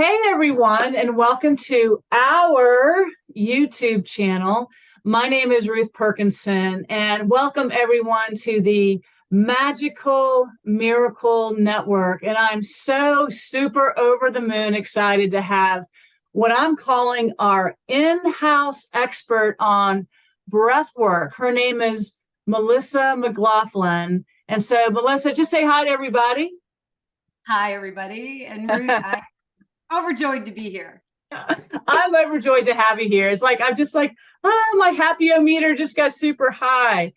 Hey everyone, and welcome to our YouTube channel. My name is Ruth Perkinson, and welcome everyone to the Magical Miracle Network. And I'm so super over the moon excited to have what I'm calling our in-house expert on breathwork. Her name is Melissa McLaughlin. And so, Melissa, just say hi to everybody. Hi, everybody. And Ruth, I'm overjoyed to be here. I'm overjoyed to have you here. It's like, I'm just like, oh, my happy-o-meter just got super high.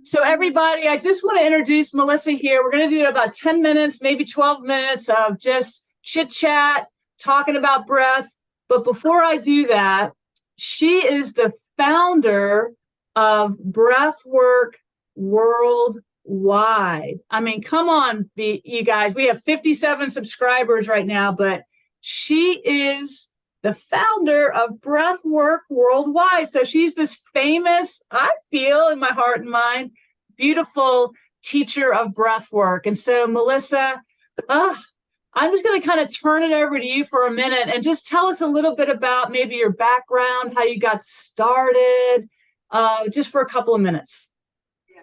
So everybody, I just want to introduce Melissa here. We're going to do about 10 minutes, maybe 12 minutes of just chit chat, talking about breath. But before I do that, she is the founder of Breathwork Worldwide. I mean, come on, you guys. We have 57 subscribers right now, but she is the founder of Breathwork Worldwide. So she's this famous, I feel in my heart and mind, beautiful teacher of breathwork. And so, Melissa, I'm just going to kind of turn it over to you for a minute and just tell us a little bit about maybe your background, how you got started, just for a couple of minutes. Yeah,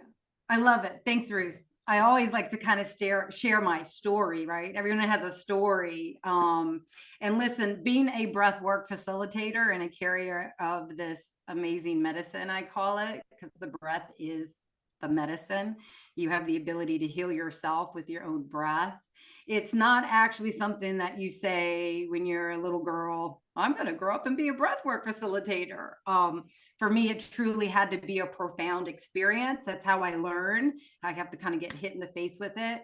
I love it. Thanks, Ruth. I always like to kind of share my story, right? Everyone has a story. And listen, being a breathwork facilitator and a carrier of this amazing medicine, I call it, because the breath is the medicine. You have the ability to heal yourself with your own breath. It's not actually something that you say when you're a little girl, I'm going to grow up and be a breathwork facilitator. For me, it truly had to be a profound experience. That's how I learn. I have to kind of get hit in the face with it.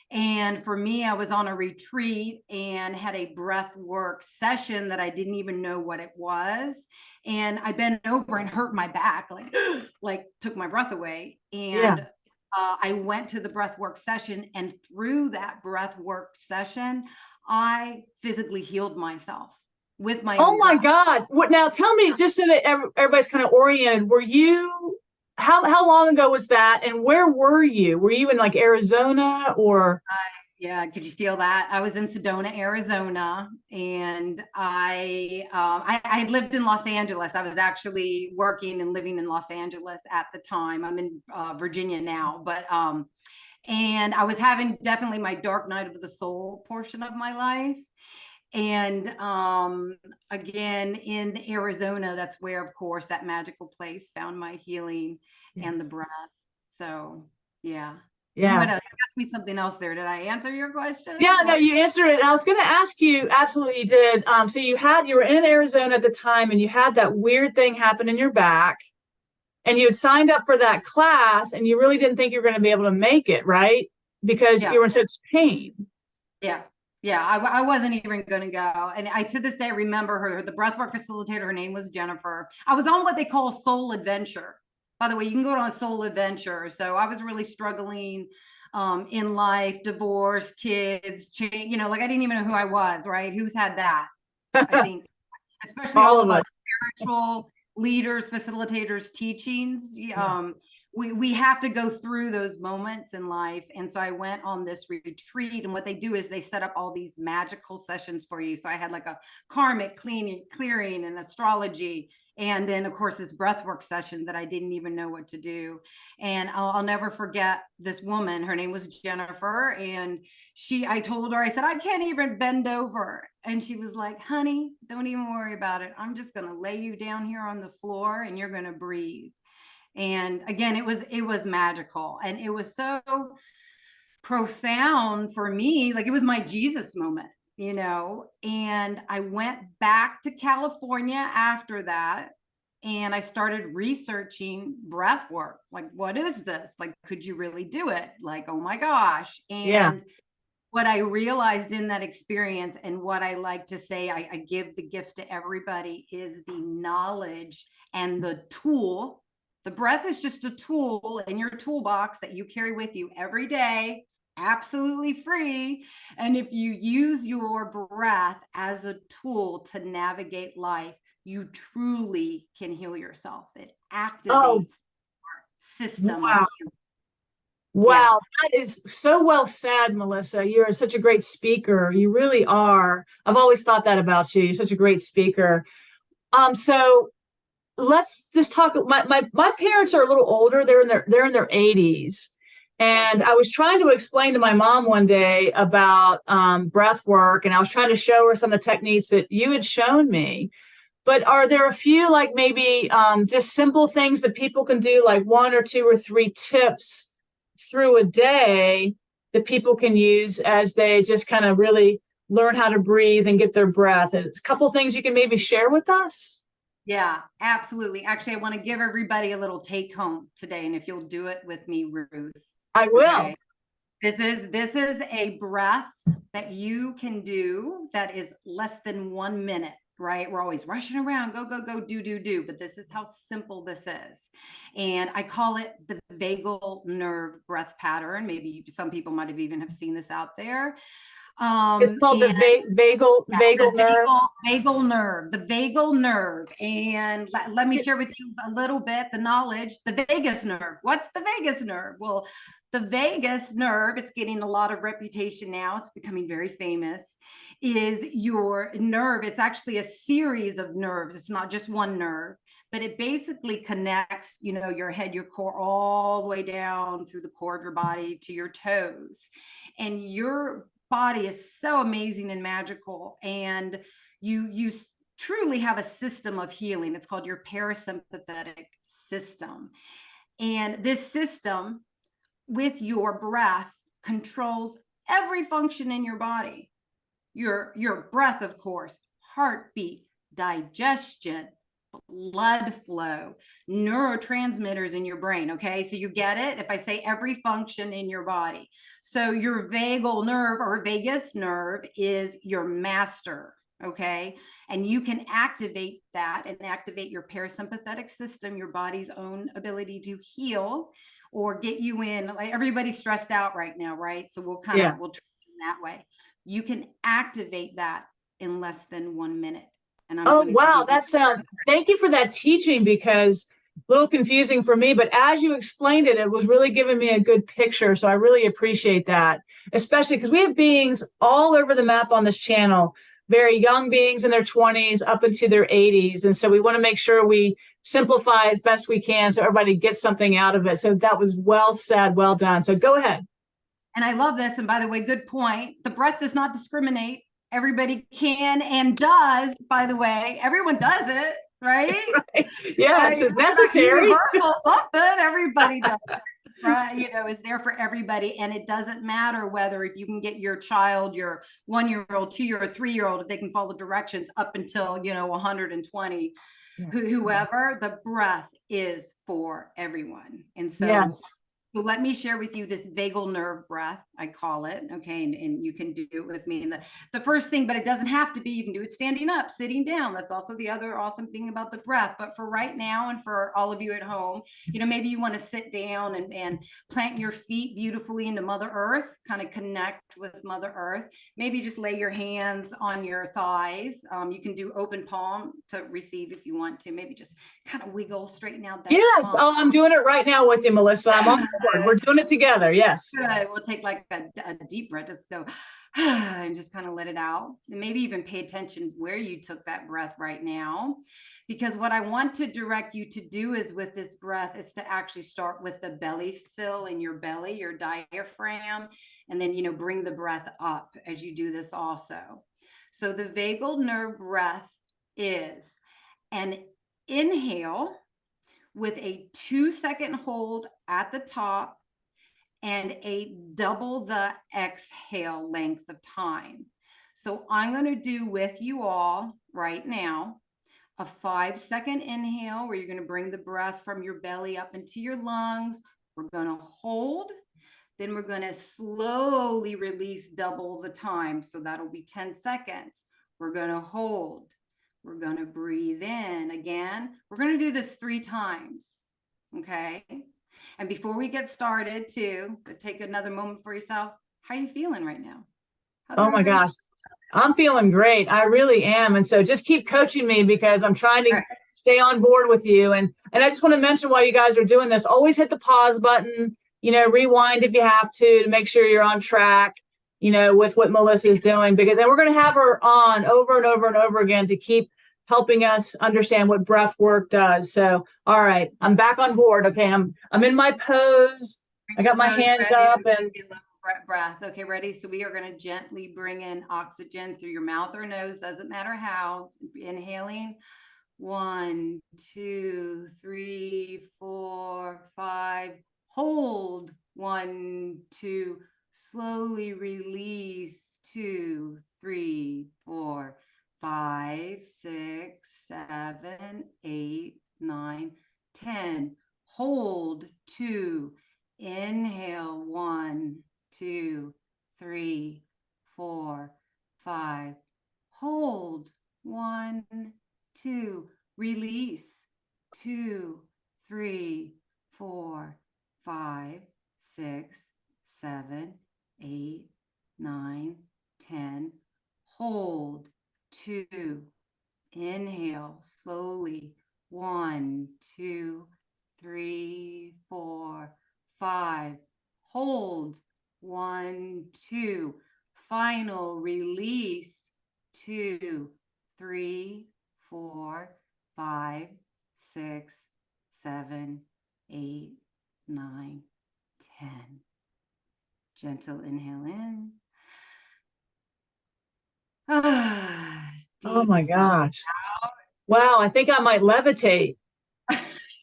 And for me, I was on a retreat and had a breathwork session that I didn't even know what it was. And I bent over and hurt my back, like took my breath away. And I went to the breathwork session, and through that breathwork session, I physically healed myself with my own my breath. God. What now? Tell me, just so that everybody's kind of oriented, were you, how long ago was that? And where were you? Were you in like Arizona or? Yeah, could you feel that? I was in Sedona, Arizona, and I had lived in Los Angeles. I was actually working and living in Los Angeles at the time. I'm in Virginia now, but and I was having definitely my dark night of the soul portion of my life. And again, in Arizona, that's where, of course, that magical place found my healing and the breath. So, yeah. Yeah. What else? Ask me something else there. Did I answer your question? Yeah, no, you answered it. And I was going to ask you, absolutely you did. So you were in Arizona at the time and you had that weird thing happen in your back and you had signed up for that class and you really didn't think you were going to be able to make it, right? Because you were in such pain. Yeah. Yeah, I wasn't even going to go. And I, to this day, remember her, the breathwork facilitator, her name was Jennifer. I was on what they call Soul Adventure. By the way, you can go on a soul adventure. So I was really struggling in life, divorce, kids, change, like I didn't even know who I was, right? Who's had that? I think, especially all of us spiritual leaders, facilitators, teachings. We have to go through those moments in life. And so I went on this retreat, and what they do is they set up all these magical sessions for you. So I had like a karmic clearing and astrology. And then, of course, this breathwork session that I didn't even know what to do. And I'll never forget this woman. Her name was Jennifer. And I told her, I said, I can't even bend over. And she was like, honey, don't even worry about it. I'm just going to lay you down here on the floor and you're going to breathe. And again, it was magical. And it was so profound for me. Like it was my Jesus moment. And I went back to California after that, and I started researching breath work. Like, what is this? Like, could you really do it? Like, oh my gosh. And what I realized in that experience, and what I like to say, I give the gift to everybody, is the knowledge and the tool. The breath is just a tool in your toolbox that you carry with you every day, absolutely free. And if you use your breath as a tool to navigate life, you truly can heal yourself. It activates your system of healing. Yeah. Wow, that is so well said, Melissa. You're such a great speaker. You really are. I've always thought that about you. You're such a great speaker. So let's just talk. My parents are a little older. They're in their 80s. And I was trying to explain to my mom one day about breath work, and I was trying to show her some of the techniques that you had shown me. But are there a few, like maybe just simple things that people can do, like one or two or three tips through a day that people can use as they just kind of really learn how to breathe and get their breath? And a couple things you can maybe share with us? Yeah, absolutely. Actually, I want to give everybody a little take home today. And if you'll do it with me, Ruth. I will. Okay. This is a breath that you can do that is less than 1 minute, right? We're always rushing around, go, go, go, do. But this is how simple this is. And I call it the vagal nerve breath pattern. Maybe some people might have even have seen this out there. It's called the vagal nerve. The vagal nerve. And let me share with you a little bit the knowledge. The vagus nerve. What's the vagus nerve? Well, the vagus nerve, it's getting a lot of reputation now. It's becoming very famous, is your nerve. It's actually a series of nerves. It's not just one nerve, but it basically connects, your head, your core, all the way down through the core of your body to your toes. And your body is so amazing and magical, and you truly have a system of healing. It's called your parasympathetic system, and this system with your breath controls every function in your body. Your breath, of course, heartbeat, digestion, blood flow, neurotransmitters in your brain. Okay, so you get it if I say every function in your body. So your vagal nerve or vagus nerve is your master. Okay, and you can activate that and activate your parasympathetic system, your body's own ability to heal or get you in. Like, everybody's stressed out right now, right? So we'll train that way. You can activate that in less than 1 minute. And wow, thank you for that teaching, because a little confusing for me, but as you explained it, it was really giving me a good picture. So I really appreciate that, especially because we have beings all over the map on this channel, very young beings in their 20s up into their 80s. And so we want to make sure we simplify as best we can so everybody gets something out of it. So that was well said, well done. So go ahead. And I love this. And by the way, good point. The breath does not discriminate. Everybody can and does, by the way. Everyone does it, right? Right. Yeah, it's necessary. Universal something, everybody does it. Right? Is there for everybody. And it doesn't matter whether, if you can get your child, your 1-year-old, 2-year-old, 3-year-old, if they can follow directions up until, 120, whoever, the breath is for everyone. And so yes. So let me share with you this vagal nerve breath, I call it. Okay. And you can do it with me. And the first thing, but it doesn't have to be, you can do it standing up, sitting down. That's also the other awesome thing about the breath. But for right now, and for all of you at home, maybe you want to sit down and plant your feet beautifully into Mother Earth, kind of connect with Mother Earth. Maybe just lay your hands on your thighs. You can do open palm to receive if you want to. Maybe just kind of wiggle, straighten out that. Yes. Oh, I'm doing it right now with you, Melissa. I'm on board. We're doing it together. Yes. Good. We'll take like a deep breath. Just go and just kind of let it out. And maybe even pay attention where you took that breath right now. Because what I want to direct you to do is with this breath is to actually start with the belly fill in your belly, your diaphragm, and then, bring the breath up as you do this also. So the vagal nerve breath is an inhale with a 2-second hold at the top and a double the exhale length of time. So I'm going to do with you all right now a 5-second inhale where you're going to bring the breath from your belly up into your lungs. We're going to hold. Then we're going to slowly release double the time. So that'll be 10 seconds. We're going to hold. We're going to breathe in again. We're going to do this 3 times. Okay. And before we get started too, take another moment for yourself. How are you feeling right now? Oh my gosh. I'm feeling great. I really am. And so just keep coaching me, because I'm trying to stay on board with you. And I just want to mention, while you guys are doing this, always hit the pause button, rewind if you have to make sure you're on track, with what Melissa's doing, because then we're going to have her on over and over and over again to keep helping us understand what breath work does. So, all right, I'm back on board. Okay, I'm in my pose. I got my hands up and breath. Okay, ready? So we are going to gently bring in oxygen through your mouth or nose, doesn't matter how. Inhaling 1, 2, 3, 4, 5. Hold 1, 2. Slowly release 2, 3, 4, 5, 6, 7, 8, 9, 10. Hold 2. Inhale 1, 2, 3, 4, 5. Hold 1, 2. Release 2, 3, 4, 5, 6, 7, 8, 9, 10. Hold 2. Inhale slowly 1, 2, 3, 4, 5. Hold 1, 2. Final release 2, 3, 4, 5, 6, 7, 8, 9, 10. Gentle inhale in. oh my gosh. Wow, I think I might levitate.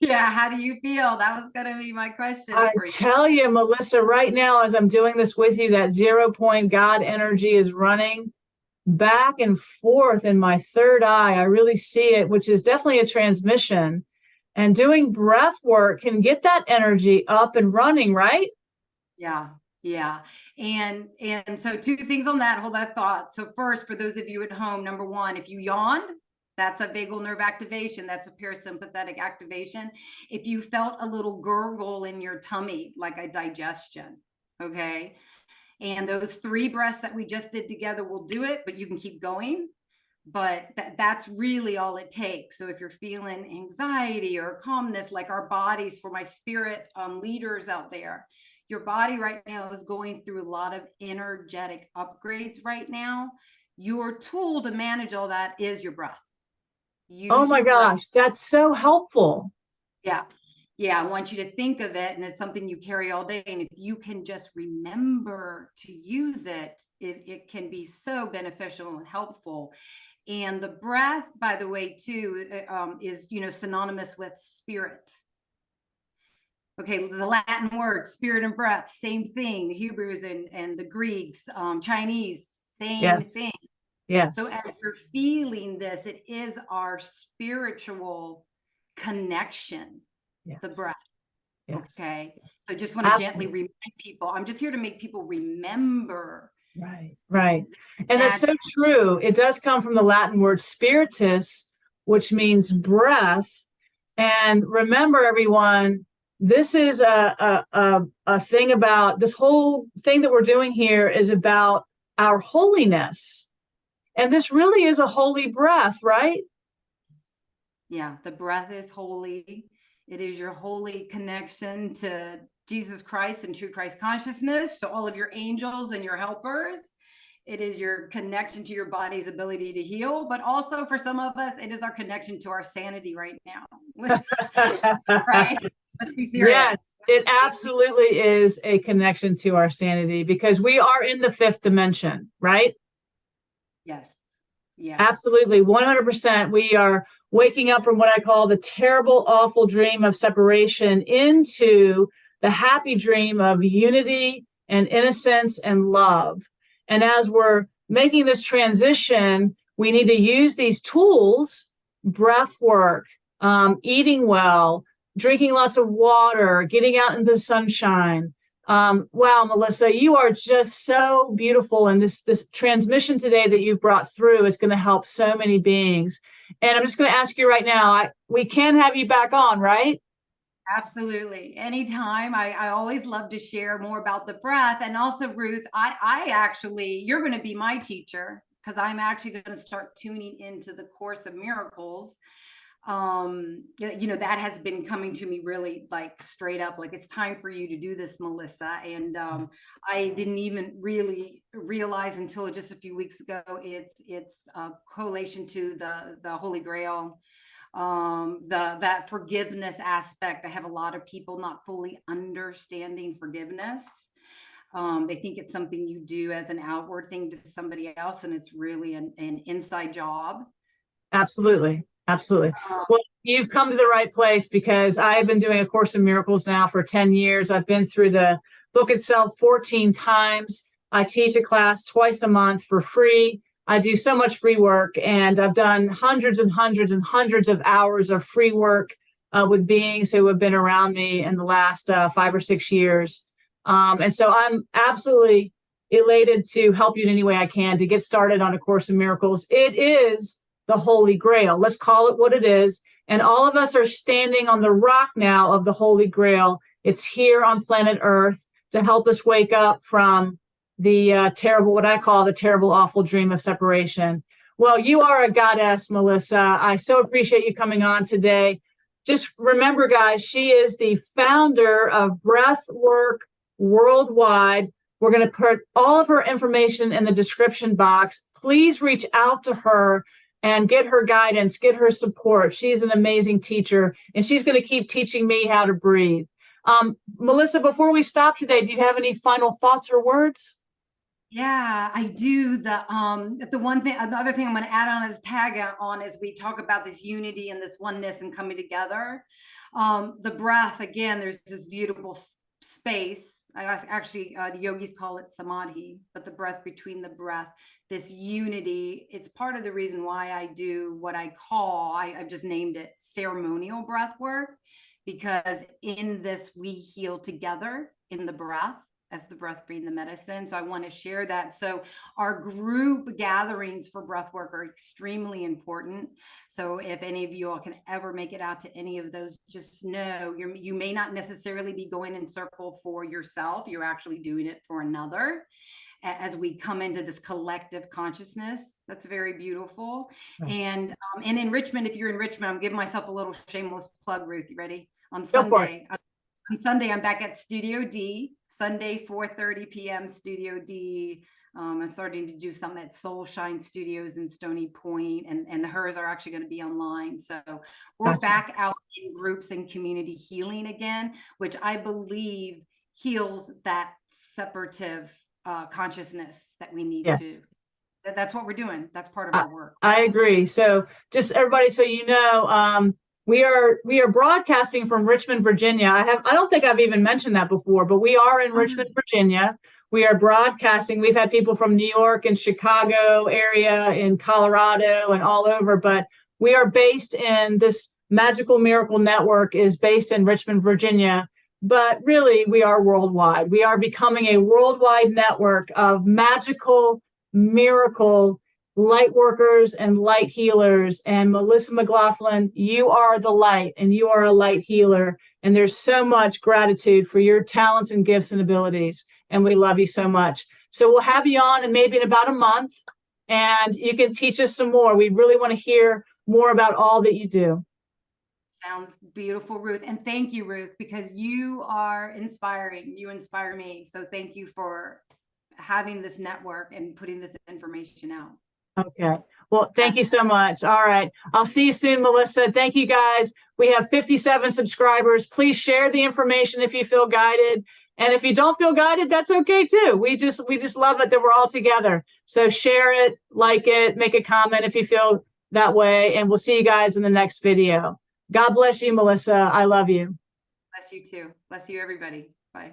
Yeah, how do you feel? That was going to be my question. I tell you, Melissa, right now, as I'm doing this with you, that 0 point God energy is running back and forth in my third eye. I really see it, which is definitely a transmission. And doing breath work can get that energy up and running, right? Yeah. Yeah. And so 2 things on that, hold that thought. So first, for those of you at home, number 1, if you yawned, that's a vagal nerve activation. That's a parasympathetic activation. If you felt a little gurgle in your tummy, like a digestion, okay? And those 3 breaths that we just did together will do it, but you can keep going. But that's really all it takes. So if you're feeling anxiety or calmness, like our bodies, for my spirit leaders out there, your body right now is going through a lot of energetic upgrades right now. Your tool to manage all that is your breath. Oh my gosh, that's so helpful. Yeah. Yeah, I want you to think of it, and it's something you carry all day. And if you can just remember to use it, it can be so beneficial and helpful. And the breath, by the way, too, is, synonymous with spirit. Okay, the Latin word, spirit and breath, same thing. The Hebrews and the Greeks, Chinese, same thing. Yes. So as you're feeling this, it is our spiritual connection, the breath. Yes. Okay. So just want to gently remind people. I'm just here to make people remember. Right. And that's so true. It does come from the Latin word spiritus, which means breath. And remember, everyone, this is a thing about this whole thing that we're doing here is about our holiness. And this really is a holy breath, right? Yeah, the breath is holy. It is your holy connection to Jesus Christ and true Christ consciousness, to all of your angels and your helpers. It is your connection to your body's ability to heal, but also for some of us, it is our connection to our sanity right now. Right? Let's be serious. Yes, it absolutely is a connection to our sanity because we are in the 5th dimension, right? Yes. Yeah. Absolutely. 100%. We are waking up from what I call the terrible, awful dream of separation into the happy dream of unity and innocence and love. And as we're making this transition, we need to use these tools, breath work, eating well, drinking lots of water, getting out into the sunshine. Wow, Melissa, you are just so beautiful. And this transmission today that you've brought through is going to help so many beings. And I'm just going to ask you right now, we can have you back on, right? Absolutely. Anytime. I always love to share more about the breath. And also, Ruth, I actually, you're going to be my teacher because I'm actually going to start tuning into the Course of Miracles. that has been coming to me really like straight up, like, it's time for you to do this, Melissa. And I didn't even really realize until just a few weeks ago, it's a correlation to the Holy Grail, that forgiveness aspect. I have a lot of people not fully understanding forgiveness. They think it's something you do as an outward thing to somebody else, and it's really an inside job. Absolutely. Absolutely. Well, you've come to the right place, because I have been doing A Course in Miracles now for 10 years. I've been through the book itself 14 times. I teach a class twice a month for free. I do so much free work, and I've done hundreds and hundreds and hundreds of hours of free work with beings who have been around me in the last 5 or 6 years. And so I'm absolutely elated to help you in any way I can to get started on A Course in Miracles. It is the Holy Grail. Let's call it what it is. And all of us are standing on the rock now of the Holy Grail. It's here on planet Earth to help us wake up from the terrible, what I call the terrible, awful dream of separation. Well, you are a goddess, Melissa. I so appreciate you coming on today. Just remember, guys, she is the founder of Breathwork Worldwide. We're going to put all of her information in the description box. Please reach out to her and get her guidance, get her support. She's an amazing teacher, and she's going to keep teaching me how to breathe. Melissa, before we stop today, do you have any final thoughts or words? Yeah, I do. The one thing, the other thing I'm going to add on, as tag on, as we talk about this unity and this oneness and coming together. The breath, again, there's this beautiful space. I actually, the yogis call it samadhi, but the breath between the breath, this unity, it's part of the reason why I do what I call, I've just named it ceremonial breath work, because in this, we heal together in the breath, as the breath being the medicine. So I want to share that. So our group gatherings for breath work are extremely important. So if any of you all can ever make it out to any of those, just know you may not necessarily be going in circle for yourself. You're actually doing it for another, as we come into this collective consciousness. That's very beautiful. Right. And in Richmond, if you're in Richmond, I'm giving myself a little shameless plug, Ruth. You ready? On Sunday, I'm back at Studio D, Sunday, 4:30 p.m. Studio D. I'm starting to do something at SoulShine Studios in Stony Point, and hers are actually going to be online. So we're Gotcha. back out in groups and community healing again, which I believe heals that separative consciousness that we need to. That's what we're doing. That's part of our work. I agree. So just everybody, so you know, we are broadcasting from Richmond, Virginia. I don't think I've even mentioned that before, but we are in Richmond, Virginia. We are broadcasting. We've had people from New York and Chicago area, in Colorado, and all over, but we are based in this Magical Miracle Network is based in Richmond, Virginia. But really, we are worldwide. We are becoming a worldwide network of magical, miracle light workers and light healers. And Melissa McLaughlin, you are the light, and you are a light healer. And there's so much gratitude for your talents and gifts and abilities. And we love you so much. So we'll have you on, and maybe in about a month, and you can teach us some more. We really want to hear more about all that you do. Sounds beautiful, Ruth. And thank you, Ruth, because you are inspiring. You inspire me. So thank you for having this network and putting this information out. Okay. Well, thank you so much. All right. I'll see you soon, Melissa. Thank you, guys. We have 57 subscribers. Please share the information if you feel guided. And if you don't feel guided, that's okay too. We just love it that we're all together. So share it, like it, make a comment if you feel that way. And we'll see you guys in the next video. God bless you, Melissa. I love you. Bless you too. Bless you, everybody.